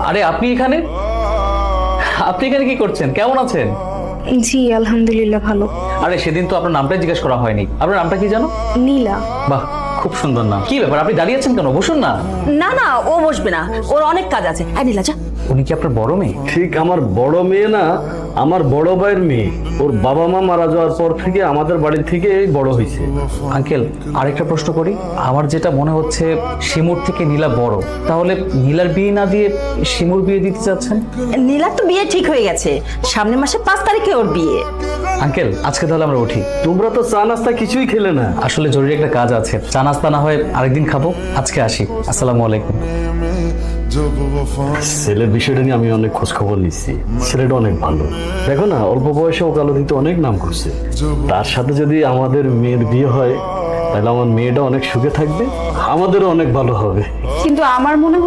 আরে আপনি এখানে কি করছেন? কেমন আছেন? জি আলহামদুলিল্লাহ ভালো। আরে সেদিন তো আপনার নামটাই জিজ্ঞেস করা হয়নি। আপনার নামটা কি জানো? নীলা। বাহ, খুব সুন্দর নাম। কি ব্যাপার, আপনি দাঁড়িয়ে আছেন কেন? বসুন না। না না, ও বসবে না, ওর অনেক কাজ আছে। নীলা যা। উনি কি আপনার বড় মেয়ে? ঠিক আমার বড় মেয়ে না, আমার বড় ভাইয়ের মেয়ে। ওর বাবা মা মারা যাওয়ার পর থেকে আমাদের বাড়ি থেকে এই বড় হয়েছে। আঙ্কেল, আরেকটা প্রশ্ন করি। আমার যেটা মনে হচ্ছে শিমুর থেকে নীলা বড়, তাহলে নীলার বিয়ে না দিয়ে শিমুর বিয়ে দিতে চাচ্ছেন? নীলার তো বিয়ে ঠিক হয়ে গেছে, সামনের মাসে 5 তারিখে ওর বিয়ে। আঙ্কেল, আজকে তাহলে আমরা উঠি। তোমরা তো চা নাস্তা কিছুই খেলে না। আসলে জরুরি একটা কাজ আছে, চা নাস্তা না হয় আরেকদিন খাবো। আজকে আসি। আসসালামু আলাইকুম। ছেলের বিষয়টা নিয়ে আমি অনেক খোঁজ খবর নিচ্ছি। ছেলেটা অনেক ভালো, দেখো না, অল্প বয়সে ওকালতিতে অনেক নাম করছে। তার সাথে যদি আমাদের মেয়ের বিয়ে হয়, তাহলে আমার মেয়েটা অনেক সুখে থাকবে, আমাদেরও অনেক ভালো হবে। কিন্তু আমার মনে